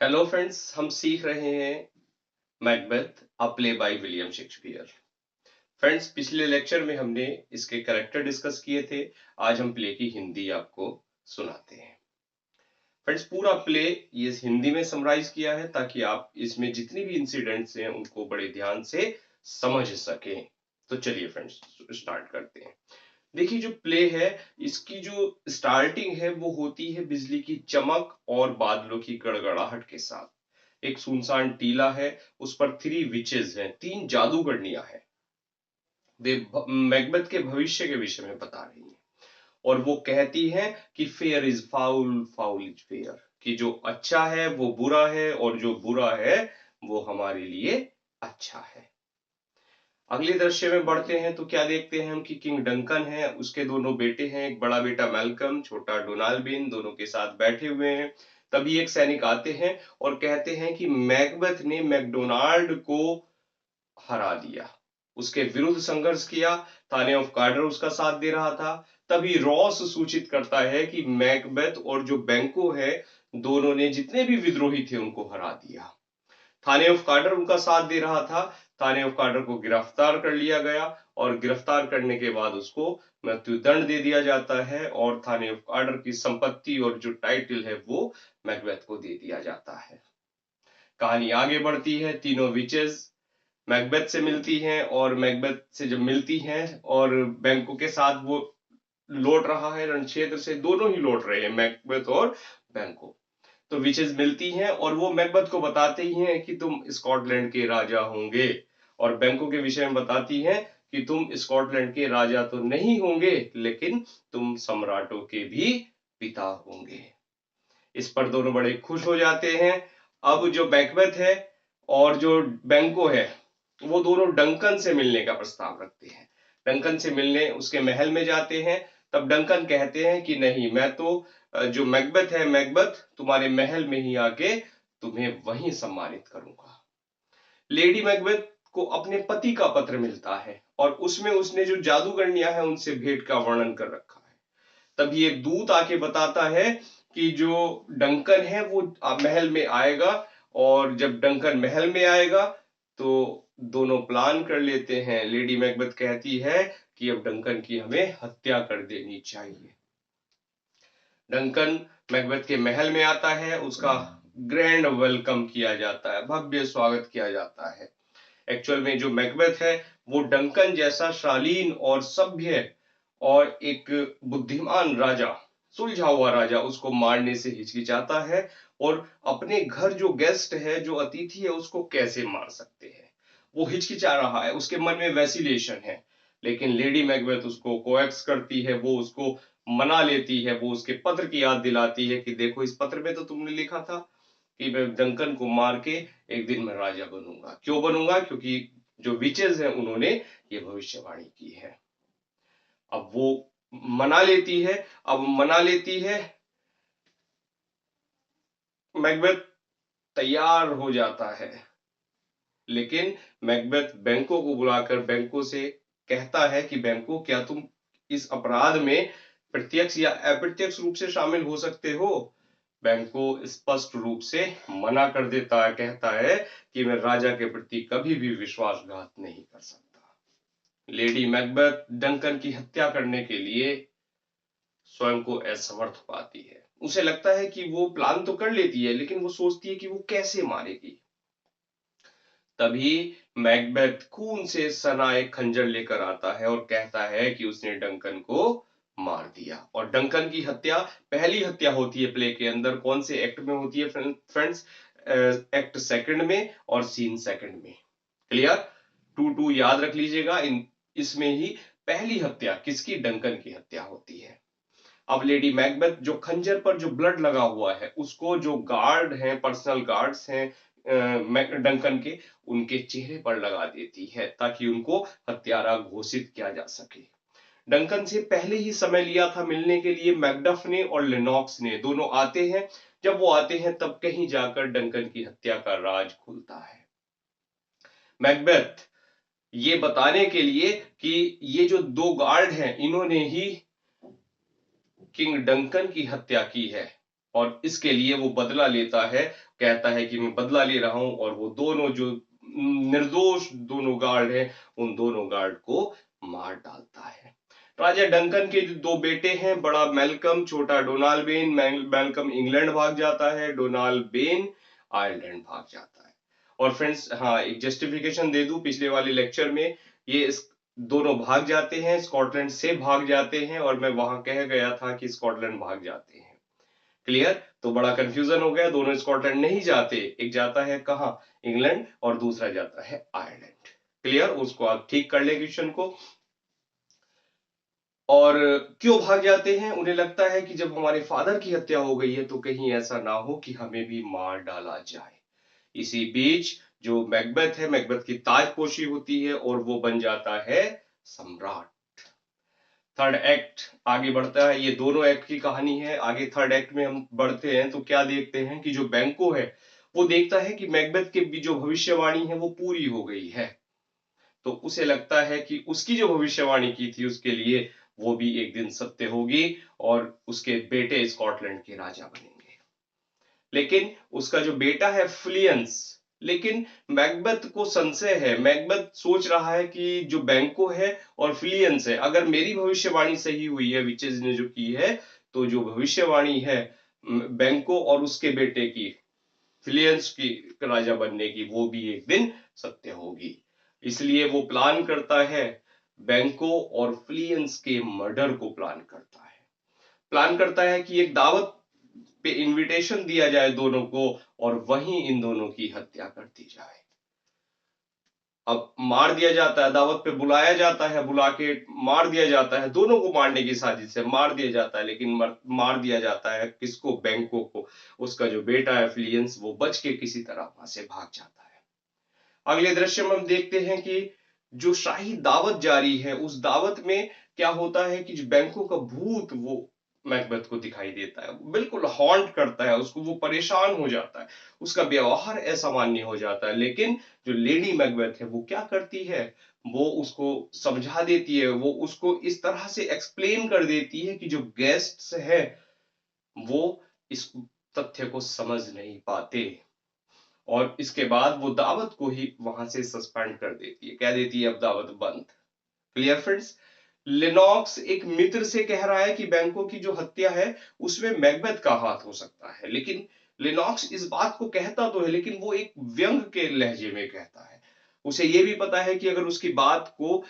Hello friends, हम सीख रहे हैं Macbeth a play by William Shakespeare. Friends, पिछले लेक्चर में हमने इसके कैरेक्टर डिस्कस किए थे। आज हम प्ले की हिंदी आपको सुनाते हैं। फ्रेंड्स, पूरा प्ले ये हिंदी में समराइज किया है ताकि आप इसमें जितनी भी इंसिडेंट्स हैं उनको बड़े ध्यान से समझ सकें। तो चलिए फ्रेंड्स, स्टार्ट करते हैं। देखिए, जो प्ले है इसकी जो स्टार्टिंग है वो होती है बिजली की चमक और बादलों की गड़गड़ाहट के साथ। एक सुनसान टीला है, उस पर 3 विचेस हैं, 3 जादूगरनियां हैं। वे मैकबेथ के भविष्य के विषय में बता रही हैं और वो कहती हैं कि fair is foul, foul is fair, कि जो अच्छा है वो बुरा है और जो बुरा है वो हमारे लिए अच्छा है। अगले दृश्य में बढ़ते हैं तो क्या देखते हैं हम कि किंग डंकन है, उसके दोनों बेटे हैं, एक बड़ा बेटा मैल्कम, छोटा डोनाल्बिन, दोनों के साथ बैठे हुए हैं। तभी एक सैनिक आते हैं और कहते हैं कि मैकबेथ ने मैकडोनाल्ड को हरा दिया, उसके विरुद्ध संघर्ष किया। थाने ऑफ कार्डर उसका साथ दे रहा था। तभी रॉस सूचित करता है कि मैकबेथ और जो बैंको है दोनों ने जितने भी विद्रोही थे उनको हरा दिया। थाने ऑफ कार्डर उनका साथ दे रहा था। थाने ऑफ कार्डर को गिरफ्तार कर लिया गया और गिरफ्तार करने के बाद उसको मृत्युदंड दे दिया जाता है और थाने ऑफ कार्डर की संपत्ति और जो टाइटल है वो मैकबेथ को दे दिया जाता है। कहानी आगे बढ़ती है। तीनों विचेस मैकबेथ से मिलती हैं और मैकबेथ से जब मिलती हैं और बैंको के साथ वो लौट रहा है रण क्षेत्र से, दोनों ही लौट रहे हैं मैकबेथ और बैंको। तो विचेस मिलती हैं और वो मैकबेथ को बताते ही हैं कि तुम स्कॉटलैंड के राजा होंगे, और बैंको के विषय में बताती हैं कि तुम स्कॉटलैंड के राजा तो नहीं होंगे लेकिन तुम सम्राटों के भी पिता होंगे। इस पर दोनों बड़े खुश हो जाते हैं। अब जो मैकबेथ है और जो बैंको है वो दोनों डंकन से मिलने का प्रस्ताव रखते हैं। डंकन से मिलने उसके महल में जाते हैं। तब डंकन कहते हैं कि नहीं, मैं तो जो मैकबेथ है, मैकबेथ तुम्हारे महल में ही आके तुम्हें वहीं सम्मानित करूंगा। लेडी मैकबेथ को अपने पति का पत्र मिलता है और उसमें उसने जो जादूगरनियां हैं उनसे भेंट का वर्णन कर रखा है। तभी एक दूत आके बताता है कि जो डंकन है वो महल में आएगा, और जब डंकन महल में आएगा तो दोनों प्लान कर लेते हैं। लेडी मैकबेथ कहती है कि अब डंकन की हमें हत्या कर देनी चाहिए। डंकन मैकबेथ के महल में आता है, उसका ग्रैंड वेलकम किया जाता है, भव्य स्वागत किया जाता है। एक्चुअल में जो मैकबेथ है वो डंकन जैसा शालीन और सभ्य और एक बुद्धिमान राजा, सुलझा हुआ राजा, उसको मारने से हिचकिचाता है और अपने घर जो गेस्ट है, जो अतिथि है, उसको कैसे मार सकते हैं, वो हिचकिचा रहा है, उसके मन में वैसिलेशन है। लेकिन लेडी मैकबेथ उसको कोएक्स करती है, वो उसको मना लेती है, वो उसके पत्र की याद दिलाती है कि देखो, इस पत्र में तो तुमने लिखा था कि मैं डंकन को मार के एक दिन मैं राजा बनूंगा। क्यों बनूंगा? क्योंकि जो विचेस हैं उन्होंने ये भविष्यवाणी की है। अब वो मना लेती है। अब मना लेती है, मैकबेथ तैयार हो जाता है, लेकिन मैकबेथ बैंको को बुलाकर बैंको से कहता है कि बैंको, क्या तुम इस अपराध में प्रत्यक्ष या अप्रत्यक्ष रूप से शामिल हो सकते हो? बैंको स्पष्ट रूप से मना कर देता है, कहता है कि मैं राजा के प्रति कभी भी विश्वासघात नहीं कर सकता। लेडी मैकबेथ डंकन की हत्या करने के लिए स्वयं को असमर्थ पाती है। उसे लगता है कि वो प्लान तो कर लेती है लेकिन वो सोचती है कि वो कैसे मारेगी। तभी मैकबेथ खून से सना एक खंजर लेकर आता है और कहता है कि उसने डंकन को मार दिया। और डंकन की हत्या पहली हत्या होती है प्ले के अंदर। कौन से एक्ट में होती है फ्रेंड्स? एक्ट सेकंड में और सीन सेकंड में। क्लियर? 2-2 याद रख लीजिएगा। इसमें ही पहली हत्या किसकी? डंकन की हत्या होती है। अब लेडी मैकबेथ जो खंजर पर जो ब्लड लगा हुआ है उसको जो गार्ड हैं, पर्सनल गार्ड्स हैं डंकन के, उनके चेहरे पर लगा देती है ताकि उनको हत्यारा घोषित किया जा सके। डंकन से पहले ही समय लिया था मिलने के लिए मैकडफ ने और लेनॉक्स ने, दोनों आते हैं। जब वो आते हैं तब कहीं जाकर डंकन की हत्या का राज खुलता है। मैकबेथ ये बताने के लिए कि ये जो 2 गार्ड हैं इन्होंने ही किंग डंकन की हत्या की है और इसके लिए वो बदला लेता है, कहता है कि मैं बदला ले रहा हूं, और वो दोनों जो निर्दोष दोनों गार्ड हैं उन दोनों गार्ड को मार डालता है। राजा डंकन के जो दो बेटे हैं, बड़ा मेलकम, छोटा डोनाल्ड बेन। मेलकम इंग्लैंड भाग जाता है, डोनाल्ड बेन आयरलैंड भाग जाता है। और फ्रेंड्स, हाँ, एक जस्टिफिकेशन दे दूं, पिछले वाले लेक्चर में ये दोनों भाग जाते हैं, स्कॉटलैंड से भाग जाते हैं, और मैं वहां कह गया था कि स्कॉटलैंड भाग जाते हैं। क्लियर? तो बड़ा कंफ्यूजन हो गया, दोनों स्कॉटलैंड नहीं जाते, एक जाता है कहां, इंग्लैंड, और दूसरा जाता है आयरलैंड। क्लियर? उसको आप ठीक कर ले क्वेश्चन को। और क्यों भाग जाते हैं? उन्हें लगता है कि जब हमारे फादर की हत्या हो गई है तो कहीं ऐसा ना हो कि हमें भी मार डाला जाए। इसी बीच जो मैकबेथ है, मैकबेथ की ताजपोशी होती है और वो बन जाता है सम्राट। थर्ड एक्ट आगे बढ़ता है, ये दोनों एक्ट की कहानी है। आगे थर्ड एक्ट में हम बढ़ते हैं तो क्या देखते हैं कि जो बैंको है वो देखता है कि मैकबेथ के जो भविष्यवाणी है वो पूरी हो गई है, तो उसे लगता है कि उसकी जो भविष्यवाणी की थी उसके लिए वो भी एक दिन सत्य होगी और उसके बेटे स्कॉटलैंड के राजा बनेंगे। लेकिन उसका जो बेटा है फ्लियंस, लेकिन मैकबेथ को संशय है। मैकबेथ सोच रहा है कि जो बैंको है और फ्लियंस है, अगर मेरी भविष्यवाणी सही हुई है, विचेज ने जो की है, तो जो भविष्यवाणी है बैंको और उसके बेटे की, फ्लियंस की राजा बनने की, वो भी एक दिन सत्य होगी। इसलिए वो प्लान करता है, बैंको और फ्लियंस के मर्डर को प्लान करता है। प्लान करता है कि एक दावत पे इनविटेशन दिया जाए दोनों को और वहीं इन दोनों की हत्या कर दी जाए। अब मार दिया जाता है, दावत पे बुलाया जाता है, बुला के मार दिया जाता है, दोनों को मारने की साजिश से मार दिया जाता है, लेकिन मार दिया जाता है किसको? बैंको को। उसका जो बेटा है फ्लियंस, वो बच के किसी तरह वहां से भाग जाता है। अगले दृश्य में हम देखते हैं कि जो शाही दावत जारी है, उस दावत में क्या होता है कि जो बैंकों का भूत वो मैकबेथ को दिखाई देता है, बिल्कुल हॉन्ट करता है उसको, वो परेशान हो जाता है, उसका व्यवहार असामान्य हो जाता है। लेकिन जो लेडी मैकबेथ है वो क्या करती है, वो उसको समझा देती है, वो उसको इस तरह से एक्सप्लेन कर देती है कि जो गेस्ट्स है वो इस तथ्य को समझ नहीं पाते, और इसके बाद वो दावत को ही वहां से सस्पेंड कर देती है, कह देती है अब दावत बंद। Clear friends? लेनॉक्स एक मित्र से कह रहा है कि बैंकों की जो हत्या है उसमें मैकबेथ का हाथ हो सकता है, लेकिन लेनॉक्स इस बात को कहता तो है, लेकिन वो एक व्यंग के लहजे में कहता है। उसे ये भी पता है कि अगर उसकी बात को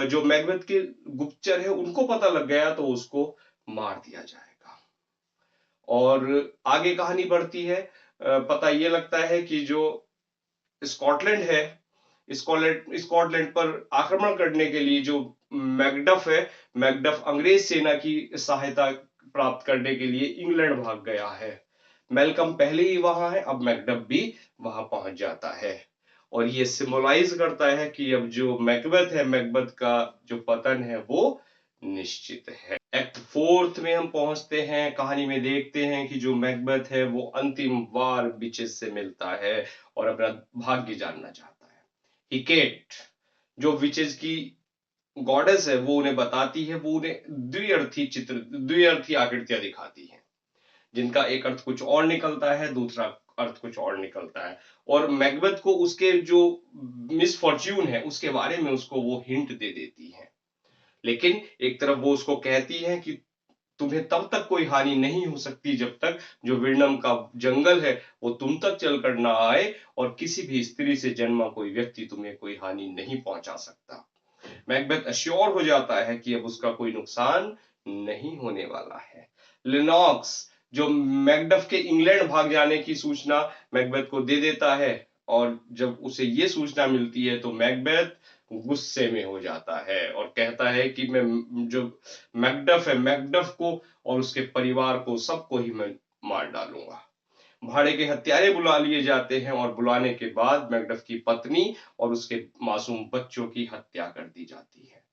जो मैकबेथ के गुप्तचर है उनको पता लग गया तो उसको मार दिया जाएगा। और आगे कहानी बढ़ती है, पता ये लगता है कि जो स्कॉटलैंड है, स्कॉटलैंड पर आक्रमण करने के लिए जो मैकडफ है, मैकडफ अंग्रेज सेना की सहायता प्राप्त करने के लिए इंग्लैंड भाग गया है। मेलकम पहले ही वहां है, अब मैकडफ भी वहां पहुंच जाता है, और ये सिंबलाइज करता है कि अब जो मैकबेथ है, मैकबेथ का जो पतन है वो निश्चित है। एक्ट फोर्थ में हम पहुंचते हैं, कहानी में देखते हैं कि जो मैकबेथ है वो अंतिम बार बिचेस से मिलता है और अपना भाग्य जानना चाहता है। हिकेट जो विचेस की गॉडेस है वो उन्हें बताती है, वो उन्हें द्विअर्थी आकृतियां दिखाती है, जिनका एक अर्थ कुछ और निकलता है, दूसरा अर्थ कुछ और निकलता है, और मैकबेथ को उसके जो मिसफॉर्च्यून है उसके बारे में उसको वो हिंट दे देती है। लेकिन एक तरफ वो उसको कहती है कि तुम्हें तब तक कोई हानि नहीं हो सकती जब तक जो विरनम का जंगल है वो तुम तक चलकर ना आए, और किसी भी स्त्री से जन्मा कोई व्यक्ति तुम्हें कोई हानि नहीं पहुंचा सकता। मैकबेथ अश्योर हो जाता है कि अब उसका कोई नुकसान नहीं होने वाला है। लिनॉक्स जो मैकडफ के इंग्लैंड भाग जाने की सूचना मैकबेथ को दे देता है, और जब उसे ये सूचना मिलती है तो मैकबेथ गुस्से में हो जाता है और कहता है कि मैं जो मैकडफ है, मैकडफ को और उसके परिवार को सबको ही मैं मार डालूंगा। भाड़े के हत्यारे बुला लिए जाते हैं और बुलाने के बाद मैकडफ की पत्नी और उसके मासूम बच्चों की हत्या कर दी जाती है।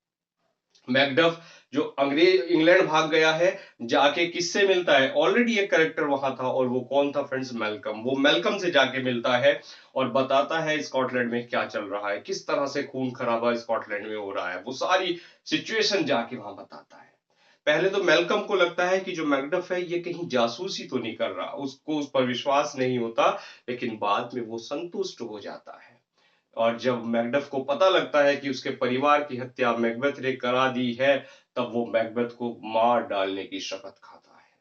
मैकडफ जो अंग्रेज इंग्लैंड भाग गया है, जाके किससे मिलता है? ऑलरेडी एक कैरेक्टर वहां था, और वो कौन था फ्रेंड्स? मेलकम। वो मेलकम से जाके मिलता है और बताता है स्कॉटलैंड में क्या चल रहा है, किस तरह से खून खराबा स्कॉटलैंड में हो रहा है, वो सारी सिचुएशन जाके वहां बताता है। पहले तो मैल्कम को लगता है कि जो मैकडफ है ये कहीं जासूसी तो नहीं कर रहा, उसको उस पर विश्वास नहीं होता, लेकिन बाद में वो संतुष्ट हो जाता है। और जब मैकडफ को पता लगता है कि उसके परिवार की हत्या मैकबेथ ने करा दी है, तब वो मैकबेथ को मार डालने की शपथ खाता है।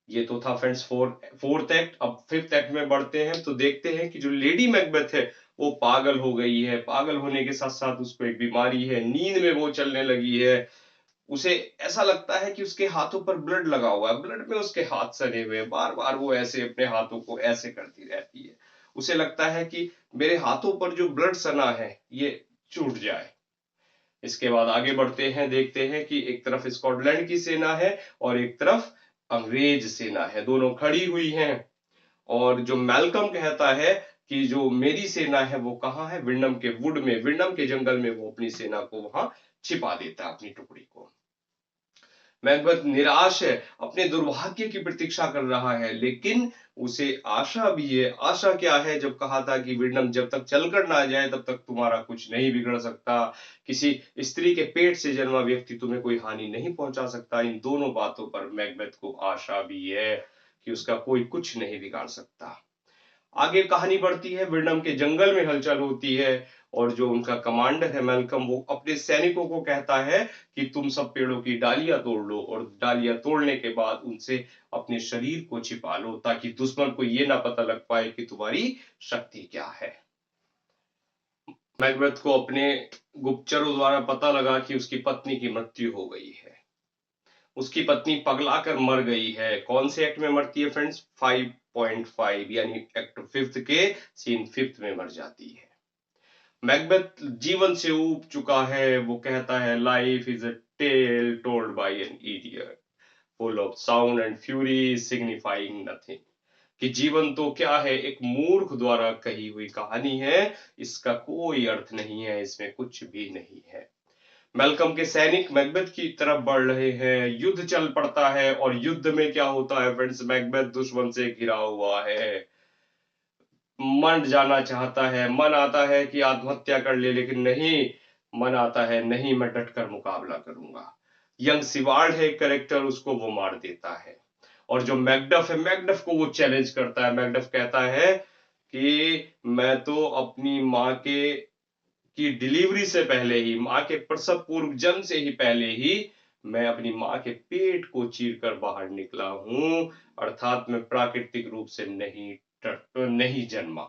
ये तो था फ्रेंड्स फोर्थ एक्ट। अब फिफ्थ एक्ट में बढ़ते हैं तो देखते हैं कि जो लेडी मैकबेथ है वो पागल हो गई है। पागल होने के साथ साथ उसको एक बीमारी है, नींद में वो चलने लगी है। उसे ऐसा लगता है कि उसके हाथों पर ब्लड लगा हुआ है, ब्लड में उसके हाथ सने हुए, बार बार वो ऐसे अपने हाथों को ऐसे करती रहती है। उसे लगता है कि मेरे हाथों पर जो ब्लड सना है ये छूट जाए। इसके बाद आगे बढ़ते हैं, देखते हैं कि एक तरफ स्कॉटलैंड की सेना है और एक तरफ अंग्रेज सेना है, दोनों खड़ी हुई हैं। और जो मैल्कम कहता है कि जो मेरी सेना है वो कहाँ है, विंडम के वुड में, विंडम के जंगल में वो अपनी सेना को वहां छिपा देता है, अपनी टुकड़ी को। मैकबेथ निराश है, अपने दुर्भाग्य की प्रतीक्षा कर रहा है, लेकिन उसे आशा भी है। आशा क्या है, जब कहा था कि विंडम जब तक चलकर ना जाए तब तक तुम्हारा कुछ नहीं बिगड़ सकता, किसी स्त्री के पेट से जन्मा व्यक्ति तुम्हें कोई हानि नहीं पहुंचा सकता। इन दोनों बातों पर मैकबेथ को आशा भी है कि उसका कोई कुछ नहीं बिगाड़ सकता। आगे कहानी बढ़ती है, विंडम के जंगल में हलचल होती है और जो उनका कमांडर है मैल्कम, वो अपने सैनिकों को कहता है कि तुम सब पेड़ों की डालियां तोड़ लो और डालियां तोड़ने के बाद उनसे अपने शरीर को छिपा लो, ताकि दुश्मन को ये ना पता लग पाए कि तुम्हारी शक्ति क्या है। मैकबेथ को अपने गुप्तचरों द्वारा पता लगा कि उसकी पत्नी की मृत्यु हो गई है। उसकी पत्नी पगलाकर मर गई है। कौन से एक्ट में मरती है फ्रेंड्स? 5.5 यानी एक्ट फिफ्थ के सीन फिफ्थ में मर जाती है। मैकबेथ जीवन से ऊब चुका है। वो कहता है, life is a tale told by an idiot, full of sound and fury, signifying nothing. कि जीवन तो क्या है, एक मूर्ख द्वारा कही हुई कहानी है, इसका कोई अर्थ नहीं है, इसमें कुछ भी नहीं है। मैल्कम के सैनिक मैकबेथ की तरफ बढ़ रहे हैं, युद्ध चल पड़ता है और युद्ध में क्या होता है फ्रेंड्स, मैकबेथ दुश्मन से घिरा हुआ है। मन जाना चाहता है, मन आता है कि आत्महत्या कर ले, लेकिन नहीं, मन आता है नहीं, मैं डटकर मुकाबला करूंगा। यंग सिवार्ड है कैरेक्टर, उसको वो मार देता है। और जो मैकडफ है, मैकडफ को वो चैलेंज करता है। मैकडफ कहता है कि मैं तो अपनी माँ के की डिलीवरी से पहले ही, माँ के प्रसव पूर्व जन्म से ही पहले ही मैं अपनी माँ के पेट को चीरकर बाहर निकला हूं, अर्थात मैं प्राकृतिक रूप से नहीं जन्मा।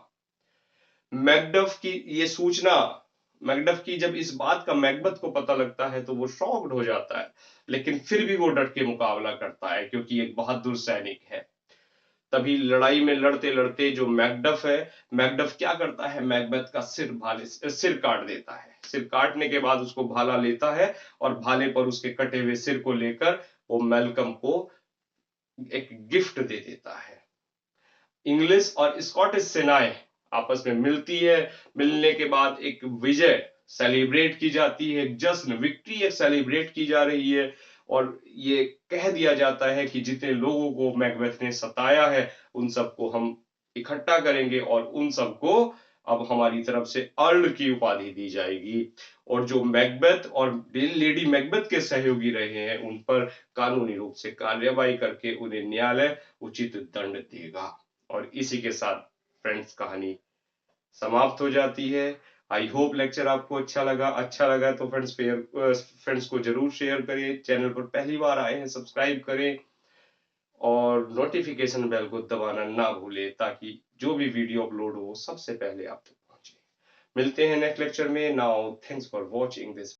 मैकडफ की ये सूचना, मैकडफ की जब इस बात का मैकबेथ को पता लगता है तो वो शॉक्ड हो जाता है, लेकिन फिर भी वो डट के मुकाबला करता है क्योंकि एक बहादुर सैनिक है। तभी लड़ाई में लड़ते लड़ते जो मैकडफ है, मैकडफ क्या करता है, मैकबेथ का सिर काट देता है। सिर काटने के बाद उसको भाला लेता है और भाले पर उसके कटे हुए सिर को लेकर वो मैल्कम को एक गिफ्ट दे देता है। इंग्लिश और स्कॉटिश सेनाएं आपस में मिलती है। मिलने के बाद एक विजय सेलिब्रेट की जाती है, जश्न, विक्ट्री एक सेलिब्रेट की जा रही है। और ये कह दिया जाता है कि जितने लोगों को मैकबेथ ने सताया है उन सबको हम इकट्ठा करेंगे और उन सबको अब हमारी तरफ से अर्ल की उपाधि दी जाएगी। और जो मैकबेथ और लेडी मैकबेथ के सहयोगी रहे हैं उन पर कानूनी रूप से कार्यवाही करके उन्हें न्यायालय उचित दंड देगा। और इसी के साथ फ्रेंड्स कहानी समाप्त हो जाती है। आई होप लेक्चर आपको अच्छा लगा तो फ्रेंड्स को जरूर शेयर करें। चैनल पर पहली बार आए हैं सब्सक्राइब करें और नोटिफिकेशन बेल को दबाना ना भूलें, ताकि जो भी वीडियो अपलोड हो सबसे पहले आप तक पहुंचे। मिलते हैं नेक्स्ट लेक्चर में। Now thanks for watching this.